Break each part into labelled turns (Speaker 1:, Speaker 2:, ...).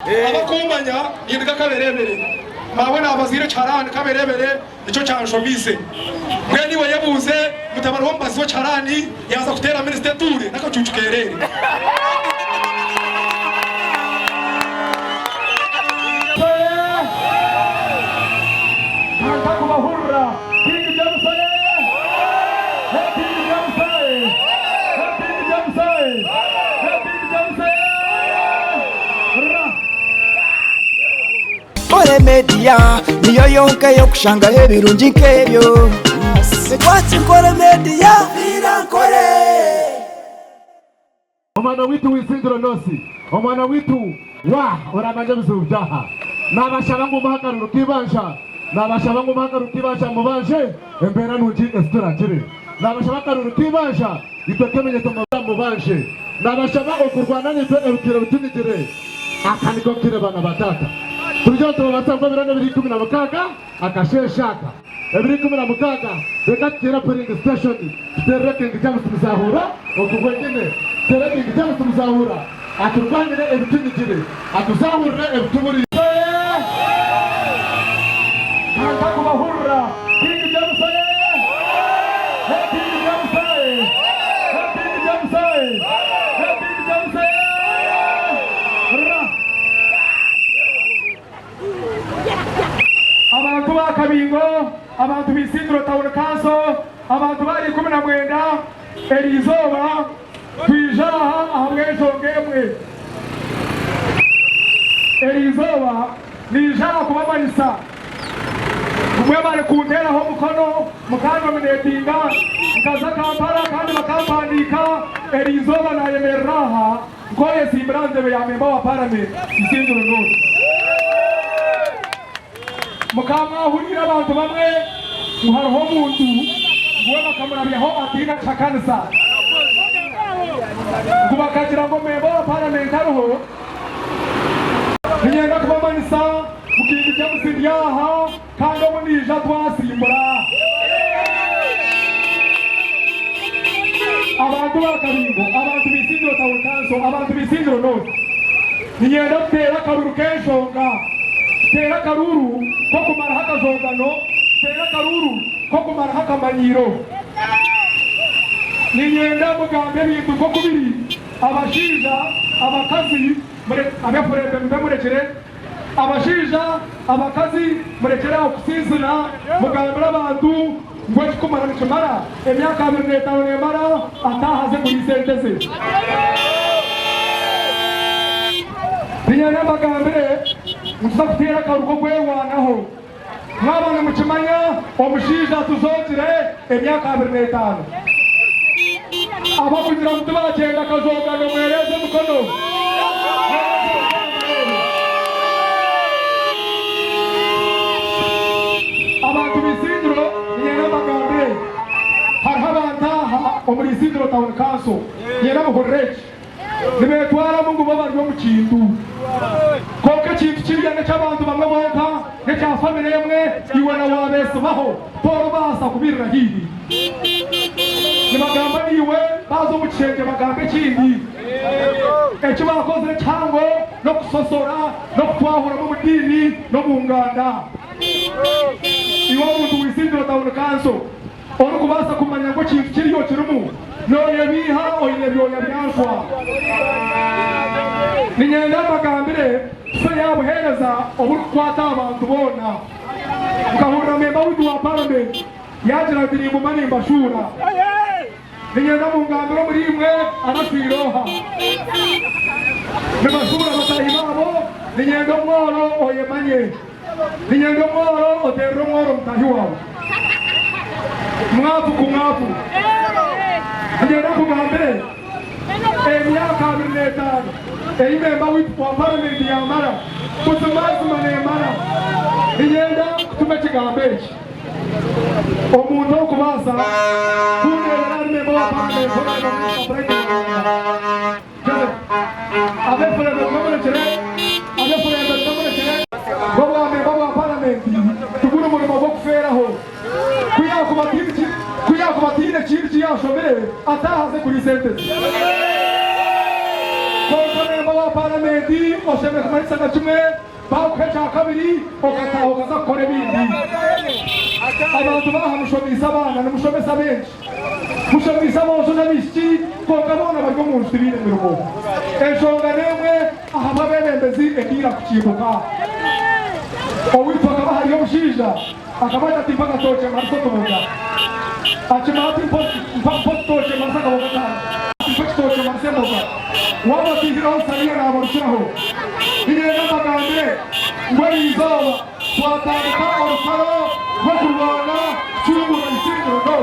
Speaker 1: abakumanya yibika kaberebere mawe nabazire carani kaberebere ico canshobise mwe niwe yabuze mutabara wo mbazi wo carani yaza kutera ministre ture nakacucukerere Hurra! King Jamsay! King Jamsay! King Jamsay! King Jamsay!
Speaker 2: Ore media niyo yonka yo kushanga ebirungi nkebyo Sekwati kore media irankore
Speaker 3: Omwana witu wisindiro nosi Omwana witu wa orabanje bizubyaha Nabashaba ngo muhagaruro kibansha Nabashaba ngo muhagaruro kibansha mubanje embera nungi estura kire Nabashaba karuro kibansha itokemenye to mubanje Nabashaba okurwana nito ebukiro bitunigire akaniko kire bana batata Tujya tubatsamba birane biri 16 akasheshaka ebiri 16 reka kira polling station tereke ngijamwe tumuzahura okugwengene tereke ngijamwe tumuzahura aturwanire ebitunigire atuzahura ebituburi Hurra! King Jamsay! King Jamsay! King Jamsay! King Jamsay! Abantu bakabingo, abantu bisindiro tawuno kaso, abantu bari 19 erizoba twijaha ahamwejongemwe. Erizoba nijaha kubamanisa. Mwe bari kuntera ho mukono mukano minetinga mukaza Kampala kandi bakampandika erizoba na yemeraha ngoye simranze be yamemba wa parliament isinduro no mukama hurira abantu bamwe muhariho muntu mwe bakamurabyaho atina chakansa kubakagira ngo memba wa parliament ariho ninyenda kubamanisa mukintu cyamusindiyaha kandi munija twasimbura abantu bakabingo abantu bisindiro tawukanso abantu bisindiro no ninyenda kutera karuru keshonga tera karuru ko kumara hakazongano tera karuru ko kumara hakamanyiro ninyenda mugambe bintu ko kubiri abashija abakazi abefurebe murekere abashija abakazi murekera okusizina mugambira abantu ngo kumara nikimara emyaka 25 nemara atahaze muri senteze ninyana bagambire muzakutera karuko kwewanaho mwabana mukimanya omushija tuzotire emyaka 25 abakugira mutubagenda kazogano mwereze mukono abantu bisindiro ninyana bagambire harhabantaha omurisindiro town council nyena muhorrechi nibetwara mungu baba ryo mukintu koke kintu kiriyane cy'abantu bamwe bonka ne cya family yemwe iwe na wabese baho toro basa kubirira hibi nibagamba niwe bazo mucenge bagambe kindi ecyo bakoze cyango no kusosora no kutwahura mu dini no mu nganda iwe muntu wisindiro town council ono kubasa kumanya ngo kintu kiriyo kirumu no yabiha oyebyo yabyanswa ninyenda bagambire so yabuhereza obukwata abantu bona ukahura memba witu wa parliament yagira biri mu mani mbashura ninyenda mungambiro muri imwe arasiroha nebashura batahimabo ninyenda mworo oyemanye ninyenda mworo otero mworo mtahiwa mwapu kumwapu ninyenda kugambire emyaka 25 imemba witu wa parliament ya mara kutumazi manemara ninyenda kutume kigambechi omuntu okubasa kunera memba wa parliament abefule bekomerekere baba memba wa parliament tugura umurimo wo kuferaho kuyakubatine kintu kiyashobere atahaze kuri sentence Kompa memba wa parliament
Speaker 1: komedi osheme kumarisa na kimwe bakwecha kabiri okataha ukazakora ibindi abantu bahamushomisa abana namushomesa benshi mushomisa bose n'abishyi kokabona baryo mu nsi bine mirugo eshonga nemwe aha babembezi ekira kukibuka owitwaga bahariyo bushija akabata timpaka toche mariso tubuga achimati toche marisa kaboga kandi toche marise mboga waba tihira usariya nabarushaho inenda magambe ngwari izoba twatandika urusaro rwo kurwana cy'umura isindiro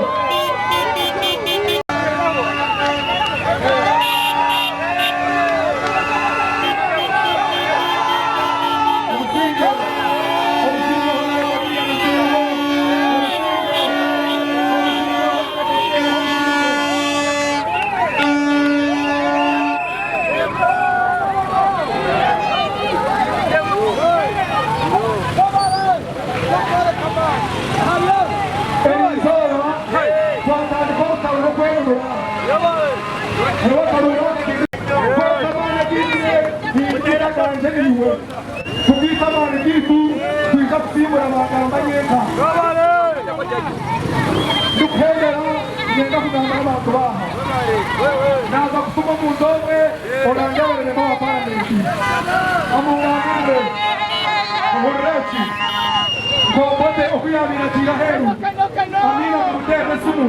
Speaker 1: naza kusoma mundome orangere kwa pamenti amungane horechi ngobote okuyabira tiraheru amina kutera sumu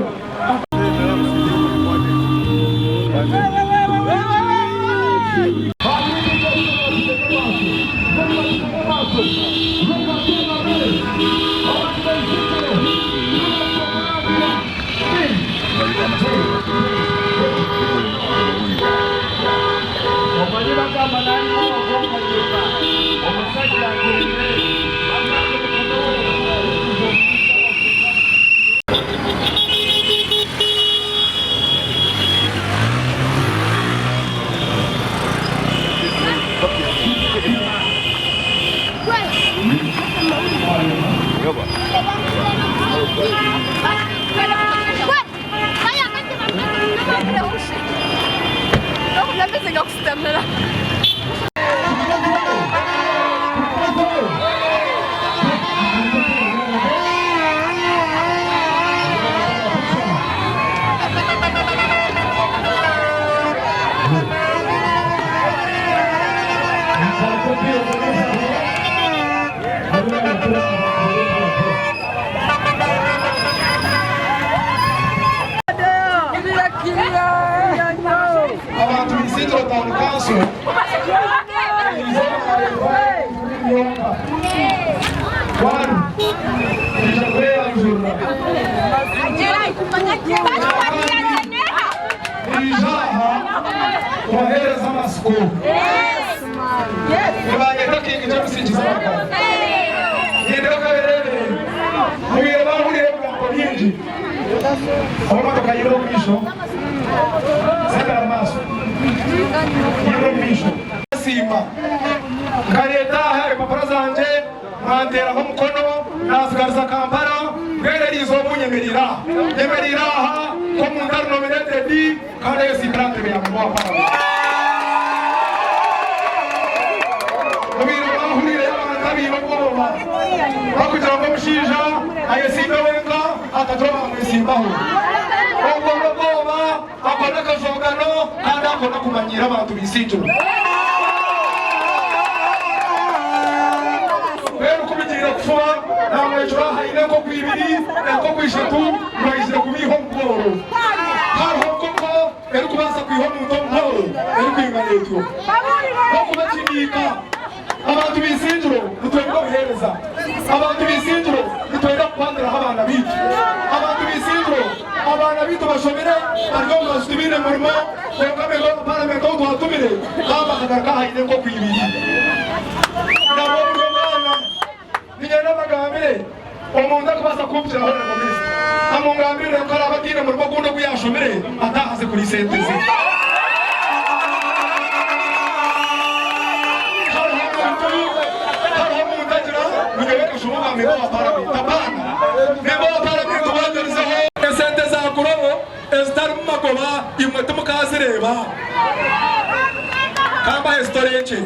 Speaker 1: kamba mbaye storenche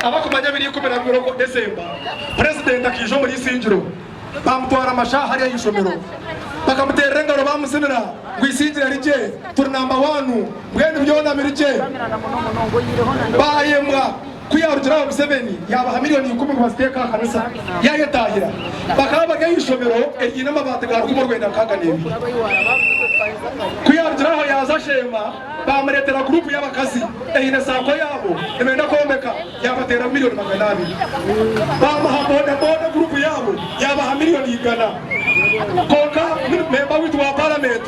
Speaker 1: abakumanya biri 10 Desemba president akijo muri Singiro bamutwara amashaha hariya y'ishomero bakamutera ngaro bamusinira ngo Isingiro rije turi number 1 mwene byona mirije bayemwa kuyarujira mu 7 yaba miliyoni 10 kubasteka kanisa yayetahira bakaba bagayishomero egina mabate garuko mu Rwanda kaganebe kuyarujiraho yaza shema bamuretera group y'abakazi ehine sako yabo emenda komeka yabatera miliyoni 200 bamuha boda group yabo yabaha miliyoni 100 koka memba witu wa parliament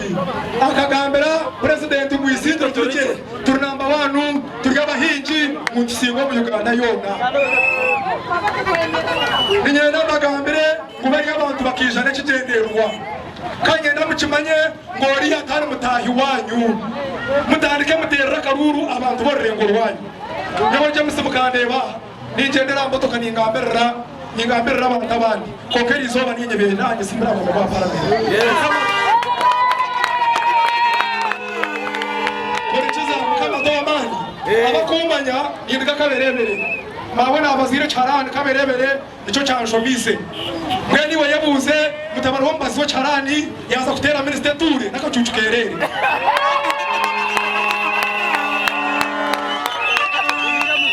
Speaker 1: akagambira president Isingiro tuje turi number 1 turi abahinji mu kisingo mu Uganda yona ninyenda bagambire kubari abantu bakijana kigenderwa kanyenda mukimanye ngori atari mutahi wanyu mutandike muterera karuru abantu borengo rwanyu nabanje musimukandeba ningendera mbotoka ningamberera abantu abandi kokeri izoba ninyebeye nanjye simbira abantu ba parliament korikiza mukama domani abakumanya yindika kaberebere mabona abazire charani kaberebere nicyo cyanshobise mwene we yabuze mutabara wo mbazi wo charani yaza kutera minister ture nakacucukerere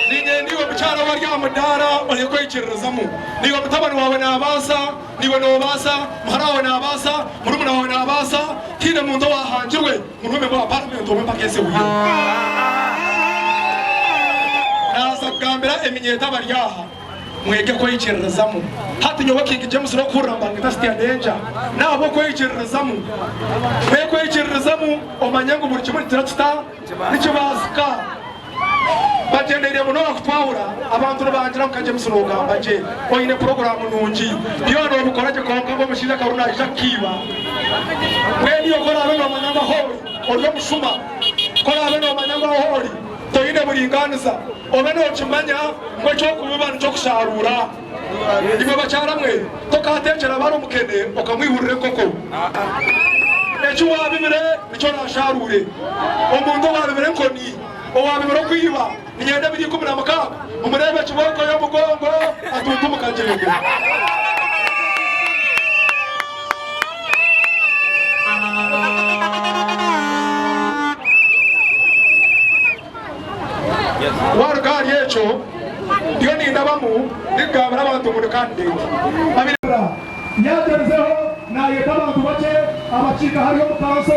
Speaker 1: niwe mucyara warya mudara oyeko ikirezamo niwe mutabani wawe nabasa niwe nobasa mharawe nabasa murumuna wawe nabasa kine muntu wahanjirwe murume wa parliament wo mpakese uyo naza kugambira eminyeta baryaha mwege ko yicerezamo hati nyoba King James no kuramba ngita stia danger nabo ko yicerezamo mwege ko yicerezamo omanyango buri kimwe tiratsta nicyo bazika bagendere muno bakutwahura abantu babangira mukanje musunuga je oyine program nungi iyo no bukoraje konka ngo mushiza karuna jakiba mweni yokora abeno manyanga hori oryo musuma kora abeno manyanga hori toyine buringaniza obeno kimanya ngo cyo kubibana cyo kusharura ibo bacaramwe tokatekera baro mukene okamwihurire koko ejo wabibire nicyo nasharure umuntu wabibire nkoni owabibiro kwiba ninyenda biri 10 umurebe kiboko yo mugongo atuntu mukajenge warugari yecho ndiyo nindabamu nigabara abantu muri kandide abira yagezeho naye abantu bake abacika hariyo mukanso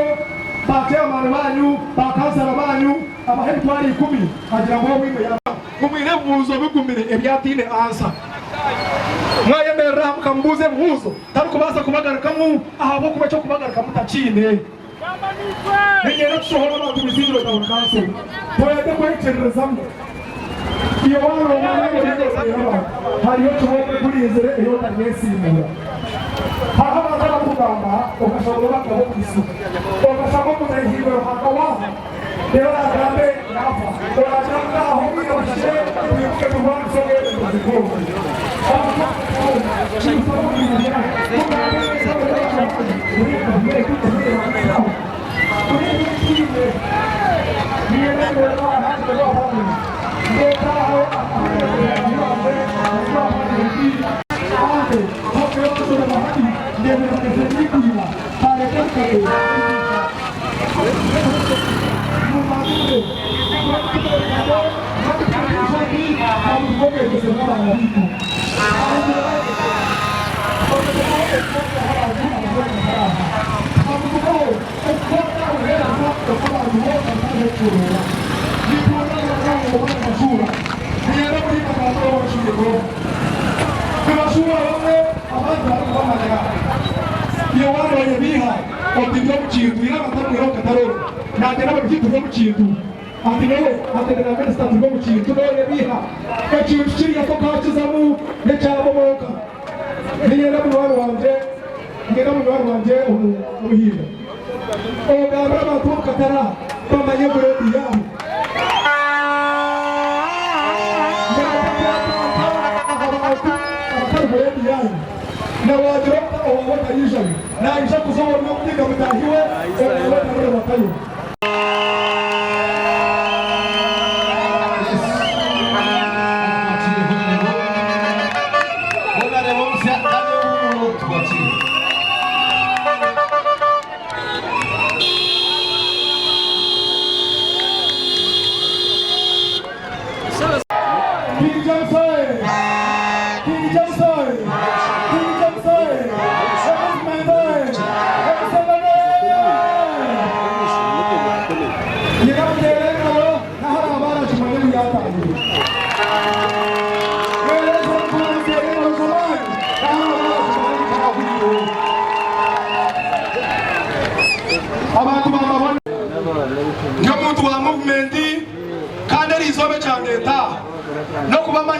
Speaker 1: bakemana banyu bakazara banyu abahebitwari 10 agira ngo wimwe yaba mumire buzo bigumire ebyatine ansa mwayemerera mukambuze buzo taruko baza kubagarukamu ahabo kuba cyo kubagaruka mutacine nigera tushohora abantu bizindiro za kanso toyete kwecerezamo iyo wano mwana ngo hariyo cyobo kurizere iyo tanesimura haha bazara kugamba ukashobora bakabo kwisuka ukashaka kuzahindura hakawa rero agambe nafa urajanga aho mwiga bashire bibuke kubona sogere kuzikoma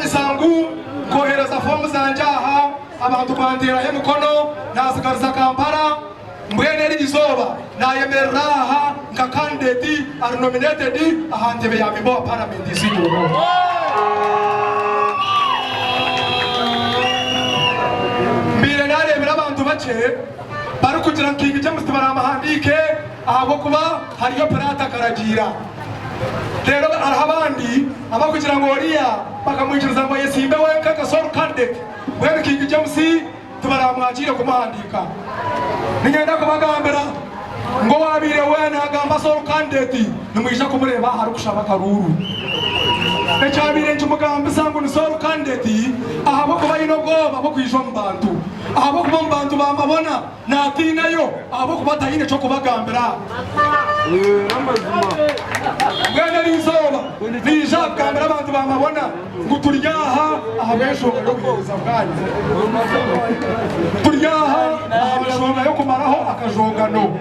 Speaker 1: Isangu kohereza fomu zanjaha abantu bandira emukono nazigaruza Kampala mbwene rizoba nayemereraha nka candidate are nominated ahantebe ya member wa parliament isido mbire narebera abantu bace bari kugira King James baramahandike ahabo kuba hariyo Perata Karagira rero arahabandi abakugira ngo oriya bakamwikiriza ngo yesimbe wenka gasoro candidate wewe King James tubaramwakire kumuhandika nigenda kubagambira ngo wabire wena agamba soro candidate nimwisha kumureba hari kushaba karuru echabire nchumugambi sangu ni soro candidate ahabo kuba inogoba bo kwijwa mbantu ahabo kuba mbantu bamabona natinayo ahabo kuba tayine cyo kubagambira Gana rizoba nija kamera abantu bamabona nguturyaha ahabesho yo kweza bwanyu turyaha abashonga yo kumaraho akajogano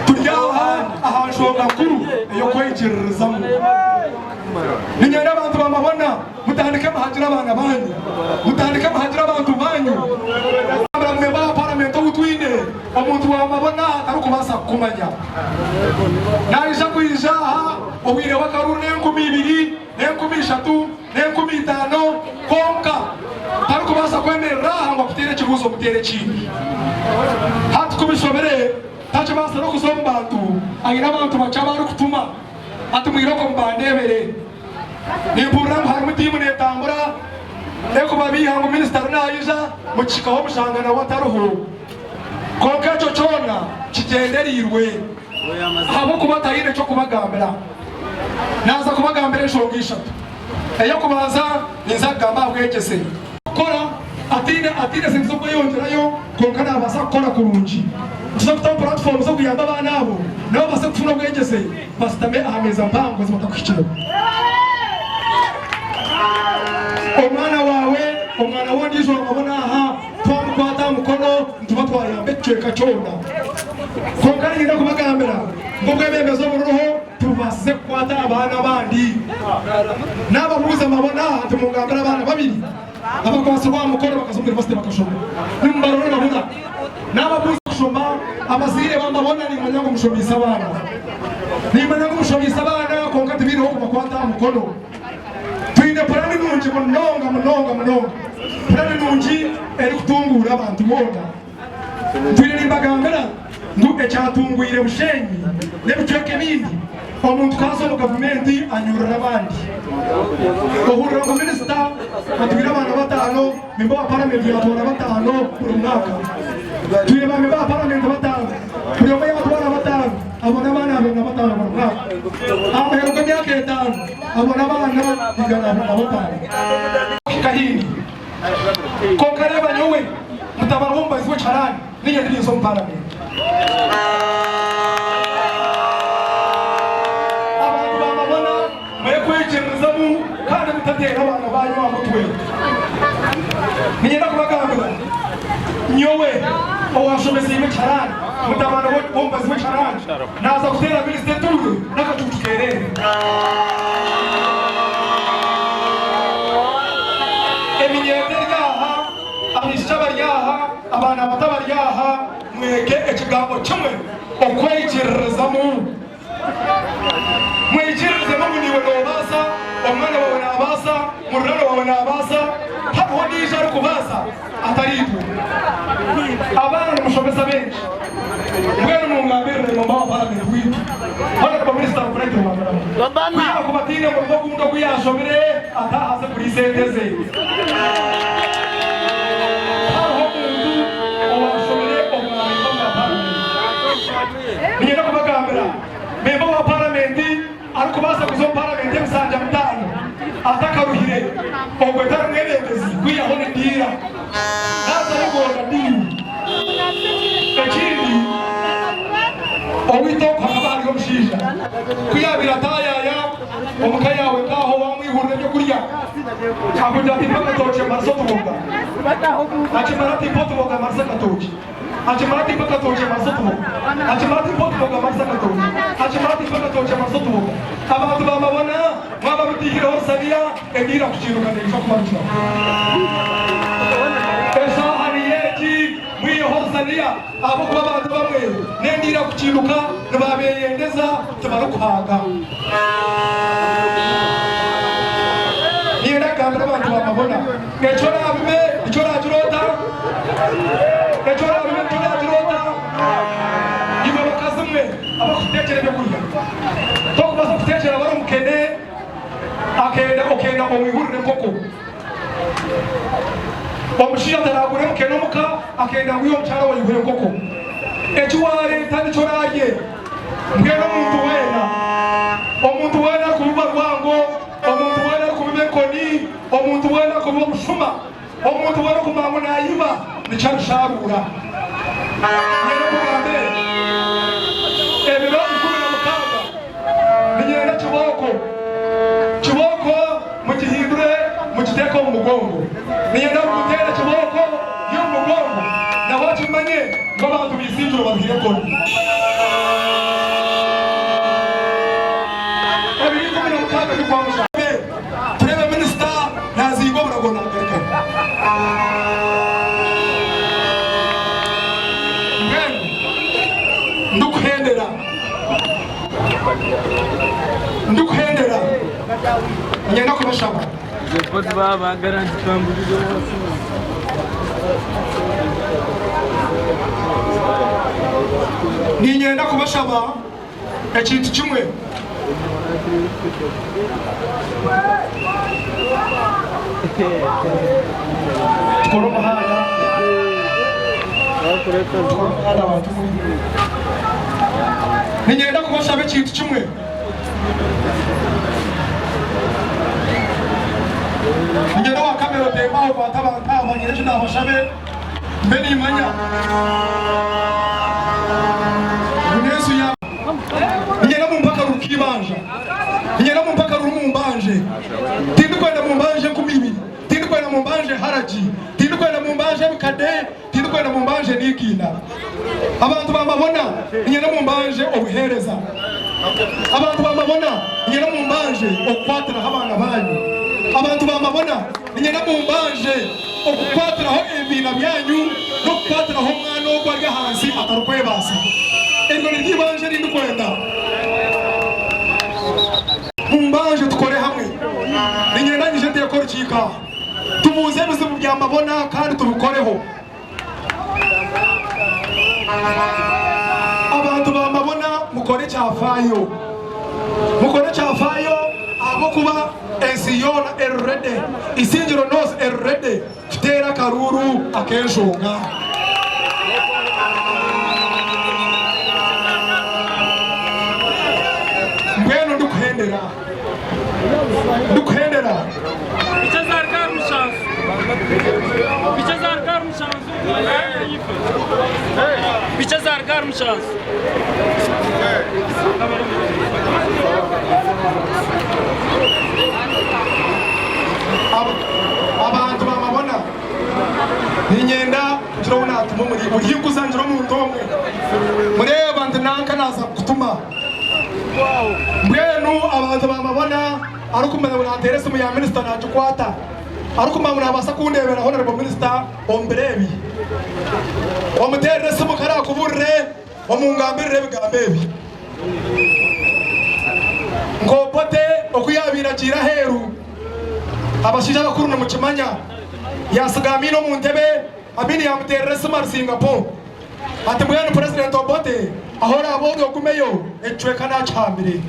Speaker 1: turyaha ahashonga kuru yo kwikiririzamo ninyera abantu bamabona mutandike mahajira abana banyu mutandike mahajira abantu banyu abamwe ba parliament utwine omuntu wamabona arukubasa kumanya narisha kwijaha obwire wakarune 2000 ne 50 konka arukubasa kwemerera ngo kutere kibuzo mutere chini hatu kubishobere tacho basa no kusomba bantu agira abantu bacaba ari kutuma atumwira ko mbandebere ni program hari mutimu ne tambura eko babiha ngo minister nayiza muchika ho mushangana wataruho konka cyo cyona kigenderirwe abo kubatayire cyo kubagambira naza kubagambira shongisha eyo kubanza nizagamba bwegese kora atine sinzo ko yongerayo konka nabasa gukora kurunji tuzafuta platform zo kuyamba abana abo nabo basa kufuna bwegese basitame ahameza mpango zimatakukira omwana wondi zo mabona aha twamukwata mukono ntuba twayambe ceka cyona konka ngenda kubagambira ngo bwebemezo muruho tubase kwata abana bandi nabahuza mabona tumugambira abana babiri abakwasa kwa mukono bakazumira bose bakashoma nimbarone babona nababuza kushoma abazire bambabona ni manyango mushomisa abana ni manyango mushomisa abana konka tibiro kubakwata mukono twine parani nunji munonga parani nunji eri kutungura abantu bona twine nimbagambira ngo ecyatungwire bushenyi nebicweke bindi omuntu kaso mu government anyurira abandi ohurira mu minister atwira abana batano mimbo wa parliament yatora batano buri mwaka twine ba mimbo wa parliament batano buri umwe yatora batano abona abana abena batano buri mwaka abaheruka myaka 5 abona abana igana batano kahini konkareba nyowe mutabarumba izwe charani nije ndizo mu parliament kandi mutatera abana banyu bamutwe nigenda kubagambira nyowe owashomeza ime charani mutabana bomba zwe charani naza kutera minister tuwe nakacucu kerere eminyederyaha abishabaryaha abana batabaryaha mwege ekigambo kimwe okwekirizamu mwekirizamu niwe nobasa omwana wawe nabasa murano wawe nabasa hariho nije ari kubasa ataritu abana mushomeza benshi mwene mungambirire mu mama parliament witu hano kwa minister of right babana kuba kubatine mu bwo kundo kuyashomere atahaze kuri senteze hariho umuntu owashomere omwana wa parliament niyo kubagambira member wa parliament ari kubasa kuzo parliament y'Musanja mutano atakaruhire ogwetara mwerendezi kwiyaho ndira naza yugora ndiri ekindi owito kwabari ko mushija kuyabira tayaya omuka yawe ngaho wamwihurire byo kurya akuja tipaka toche marso tumoga achimara tipoto moga marsa katoche achimara tipaka toche marso tumoga achimara tipoto moga marsa katoche achimara tipaka toche marso tumoga abantu bamabona mwaba bitihira horsania endira kuchiruka ndifaka marcho esa hariyeji mwiyo horsania abo kuba abantu bamwe nendira kuchiruka nababeyendeza tubarukaga nienda kamera abantu bamabona ngechora abime ichora ajurota ngechora abime ichora ajurota ibo bakazumwe abakutekere byo kurya tokubaza kutekera bari mukene akenda omwihurire koko omushiya taragure mukene muka akenda wiyo mchara wayihure koko echiware tani choraje ngero omuntu wena kuba rwango omuntu wena kuba koni omuntu wena kuba mushuma omuntu wena kuba nayiba nicharusharura ngero kugambe ebiro ikumi na mukanga ninyenda kiboko mugihindure mugiteko mu mugongo ninyenda kugutera kiboko yo mu mugongo naho kimanye ngo abantu bisinjura babwire koni turebe minisita nazigo buragona garuka ndukuhendera nyenda kubashaba
Speaker 4: Depois vai garantir campo de
Speaker 1: ninyenda kubashaba ekintu kimwe tukora umuhanda ninyenda kubashaba ekintu kimwe ninyenda wa kamera tembaho batabangire cyo nabashabe mbe nimanya Yesu ya ninyenda mumpaka rukibanja ninyenda mumpaka rumumbanje tindi kwenda mumbanje kumibiri tindi kwenda mumbanje haraji tindi kwenda mumbanje bikade tindi kwenda mumbanje nikina abantu bamabona ninyenda mumbanje obuhereza abantu bamabona ninyenda mumbanje okwatira abana banyu abantu bamabona ninyenda mumbanje okukwatiraho ebina byanyu no kukwatiraho mwana ogwarya hansi atarukwebasa ego niribanje rindi kwenda mumbanje tukore hamwe ninyendanyije ndekora ikika tubuze bizibu byamabona kandi tubikoreho abantu bamabona mukore cyafayo abo kuba ensiyona errede isingiro nos errede tutera karuru akenshonga mbwenu ndukuhendera
Speaker 4: bichazarkar mshansu
Speaker 1: abantu bamabona ninyenda kugira unatuma muri hinguzanjira mu ndomwe mureba abantu nanka naza kutuma mbwenu abantu bamabona arukumenya unaterese mu ya minister najukwata arukumenya unabasa kundebera honorable minister omberebi omuterese mukara kuburre omungambirire bigambebi ngopote okuyabira kira heru abashija bakuru mu kimanya yasigamino mu ntebe abini yamuterese mar Singapore ati mbwenu president obote ahora abodo kumeyo ecweka na chambire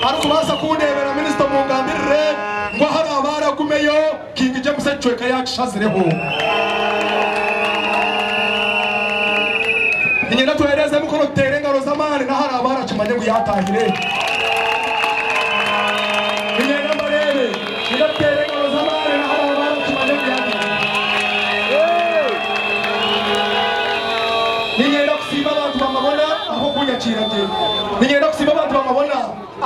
Speaker 1: arukubasa kundebera minister mungambirire ngo hara abara kumeyo King James ecweka yakishazireho ninyenda tuhereze mukono tere ngaro zamani na hara abara kimanye ngo yatahire ninyenda marebe tere ngaro zamani na hara abara kimanye ngo yatahire ninyenda kusiba abantu bamabona aho kunyakira nje ninyenda kusiba abantu bamabona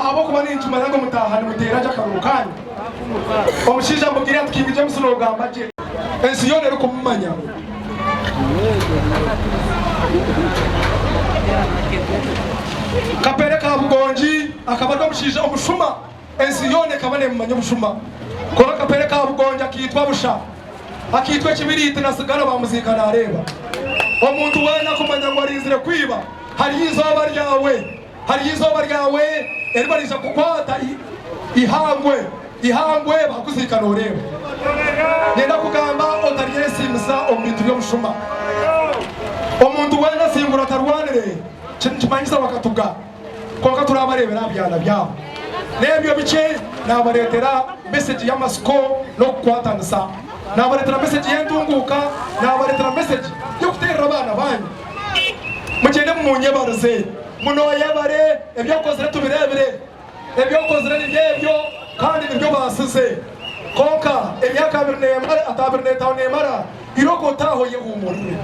Speaker 1: abo kuba n'injuma yango mutahana mutera cyakarukanye omushiija mubwire ati King James n'ogamba gye ensi yona eri kumumanya kapere ka Bugonji akaba ari omushiija omushuma ensi yona ekaba nemumanya omushuma kola kapere ka Bugonji akitwa busha akitwa ekibiriti nasigara bamuzika nareba omuntu wena kumanya ngo arinzire kwiba hari izoba ryawe eribariza kukwata ihangwe bakuzika noreba nenda kugamba otaryesimisa omuntu byomushuma omuntu wena singura tarwanire kimanyisa bakatuga konka turabarebera byana byabo nebyo bice nabaretera message y'amasiko no kukwatangisa nabaretera message y'entunguka nabaretera message yo kuterera abana banyu mugende munyebaruze munoyebare ebyokozere tubirebere ebyokozere nibyebyo kandi nibyo basize konka emyaka 2 nemara irogotaho yehumurire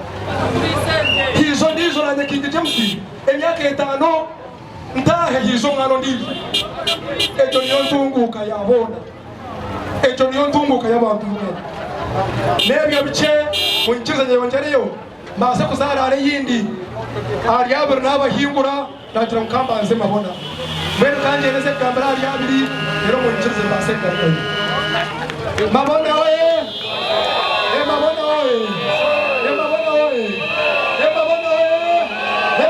Speaker 1: hizo ndizo na King James emyaka 5 ntahe hizo ngano ndizo ejo niyo ntunguka yabona ejo niyo ntunguka y'abantu nebyo bice munkizanye yongereyo maze kuzarare yindi ari abiri n'abahingura nagira mukambanze mabona mbere kanje neze kambara ari abiri rero munkize base kare mabona we mabona we mabona we mabona we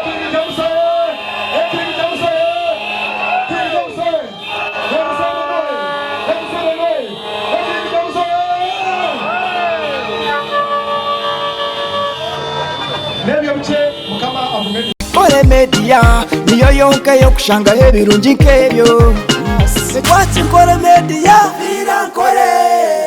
Speaker 1: King James King James King James nebyo bice mukama avumeni
Speaker 2: Kore Media niyo yonka yo kushangaho ebirungi nk'ebyo. Kore Media irankore.